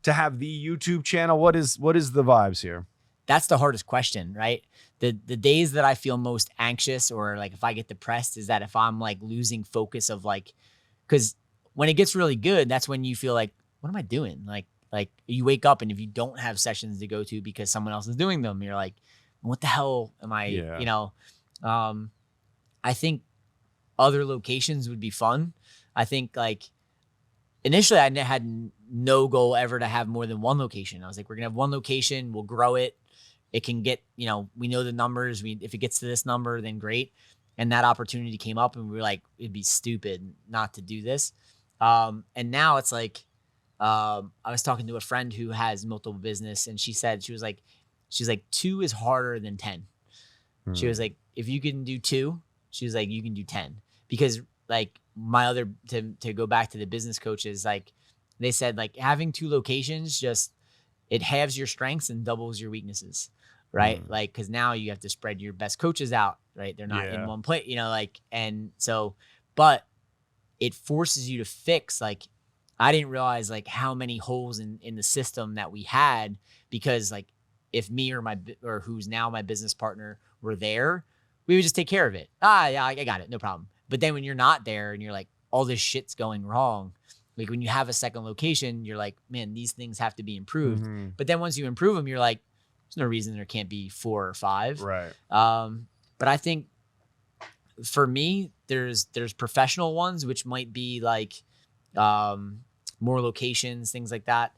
to have the YouTube channel? What is the vibes here? That's the hardest question, right? The days that I feel most anxious, or like if I get depressed, is that if I'm like losing focus of like, because when it gets really good, that's when you feel like, what am I doing? Like you wake up, and if you don't have sessions to go to because someone else is doing them, you're like, what the hell am I? Yeah. You know, I think other locations would be fun. I think like initially I had no goal ever to have more than one location. I was like, we're gonna have one location, we'll grow it. It can get, you know, we know the numbers. If it gets to this number, then great. And that opportunity came up, and we were like, it'd be stupid not to do this. And now it's like, I was talking to a friend who has multiple business, and she was like, 2 is harder than 10. She was like, if you can do 2, she was like, you can do 10. Because like my other, to go back to the business coaches, like they said, like having 2 locations, just, it halves your strengths and doubles your weaknesses. Right. Like, cause now you have to spread your best coaches out, right? They're not in one place, you know, like, and so, but it forces you to fix, like, I didn't realize like how many holes in the system that we had, because like if me or who's now my business partner were there, we would just take care of it. Yeah, I got it. No problem. But then when you're not there and you're like, all this shit's going wrong, like when you have a second location, you're like, man, these things have to be improved. But then once you improve them, you're like, there's no reason there can't be 4 or 5. Right. But I think for me, there's professional ones, which might be like more locations, things like that.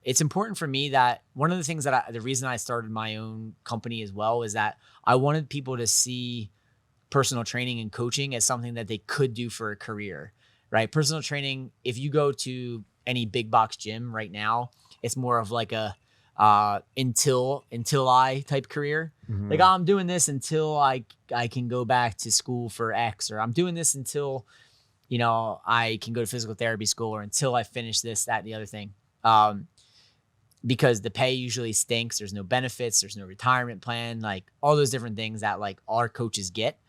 It's important for me that one of the things that the reason I started my own company as well is that I wanted people to see personal training and coaching as something that they could do for a career, right? Personal training, if you go to any big box gym right now, it's more of like a until I type career. Like, oh, I'm doing this until I can go back to school for X, or I'm doing this until, you know, I can go to physical therapy school, or until I finish this, that, and the other thing. Because the pay usually stinks. There's no benefits. There's no retirement plan, like all those different things that like our coaches get.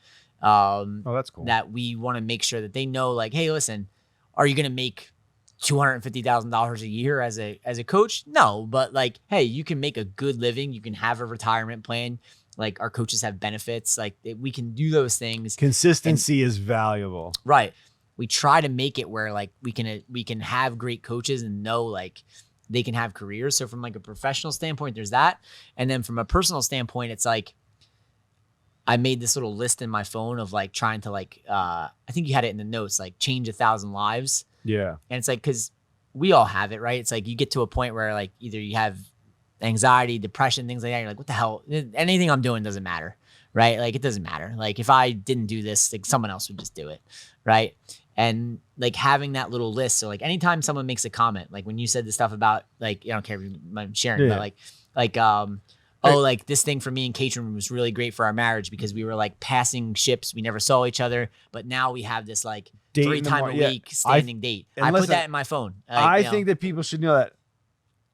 Oh, that's cool. That we want to make sure that they know, like, hey, listen, are you going to make $250,000 a year as a coach? No, but like, hey, you can make a good living. You can have a retirement plan. Like, our coaches have benefits. Like, we can do those things. Consistency is valuable. Right. We try to make it where like we can have great coaches and know like they can have careers. So from like a professional standpoint, there's that. And then from a personal standpoint, it's like, I made this little list in my phone of like trying to like, I think you had it in the notes, like change 1,000 lives. Yeah. And it's like, cause we all have it, right? It's like you get to a point where like either you have anxiety, depression, things like that. You're like, what the hell? Anything I'm doing doesn't matter, right? Like, it doesn't matter. Like, if I didn't do this, like someone else would just do it, right? And like having that little list. So like anytime someone makes a comment, like when you said the stuff about like, I don't care if you mind sharing, but oh, like this thing for me and Catherine was really great for our marriage because we were like passing ships. We never saw each other, but now we have this like Date 3 times a week standing date. I put that in my phone. I think that people should know that,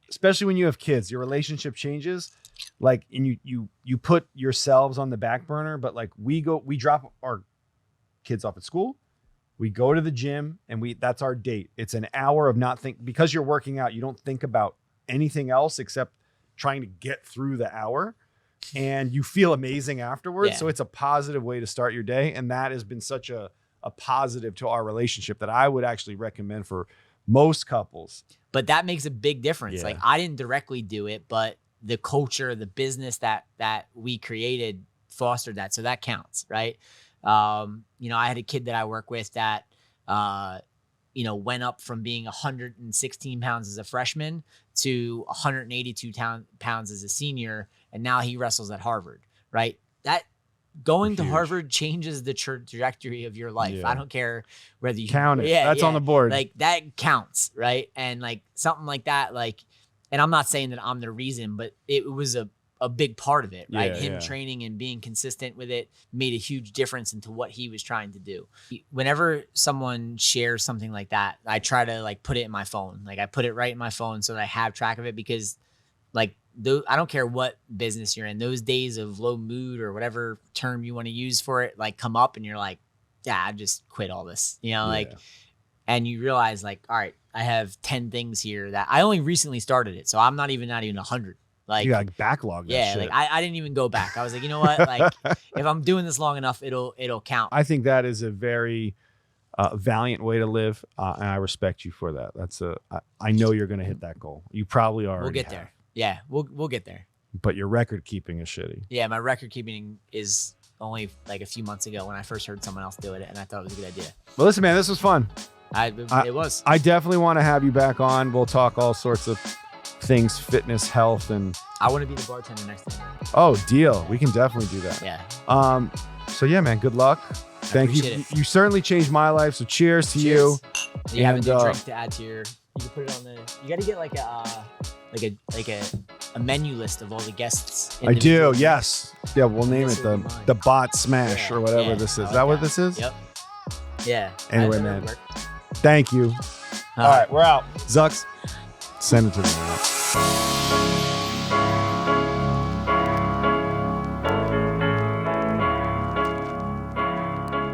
especially when you have kids, your relationship changes. Like, and you put yourselves on the back burner, but like we drop our kids off at school. We go to the gym and that's our date. It's an hour of because you're working out, you don't think about anything else except trying to get through the hour, and you feel amazing afterwards. Yeah. So it's a positive way to start your day. And that has been such a positive to our relationship that I would actually recommend for most couples. But that makes a big difference. Yeah. Like, I didn't directly do it, but the culture, the business that we created fostered that. So that counts, right? You know, I had a kid that I work with that, you know, went up from being 116 pounds as a freshman to 182 pounds as a senior. And now he wrestles at Harvard, right? going to Huge. Harvard changes the trajectory of your life. Yeah. I don't care whether you Count it. That's on the board. Like that counts, right? And like something like that, like, and I'm not saying that I'm the reason, but it was a big part of it, right? Yeah, Him yeah. training and being consistent with it made a huge difference into what he was trying to do. Whenever someone shares something like that, I try to like put it in my phone. Like I put it right in my phone so that I have track of it, because like I don't care what business you're in, those days of low mood or whatever term you want to use for it, like come up and you're like, yeah, I just quit all this, you know, like, and you realize like, all right, I have 10 things here that I only recently started it. So I'm not even 100. Like, you got like backlog. That yeah, shit. like I didn't even go back. I was like, you know what? Like if I'm doing this long enough, it'll count. I think that is a very valiant way to live, and I respect you for that. I know you're going to hit that goal. You probably are. We'll get there. Yeah, we'll get there. But your record keeping is shitty. Yeah, my record keeping is only like a few months ago when I first heard someone else do it, and I thought it was a good idea. Well, listen, man, this was fun. It was. I definitely want to have you back on. We'll talk all sorts of things, fitness, health, and I want to be the bartender next time. oh, deal. We can definitely do that. Yeah. So yeah, man, good luck. Thank you. appreciate it. You certainly changed my life. So cheers to you. You have a And, new drink to add to your. You can put it on the. You got to get like a menu list of all the guests. I do. individually. Yes. Yeah, we'll name This it will be mine. the Bott Smash or whatever Yeah, this is. I Is like that what that. this is? Yep. Yeah. Anyway, That man. would work. Thank you. All All right, we're out. Zucks, send it to me.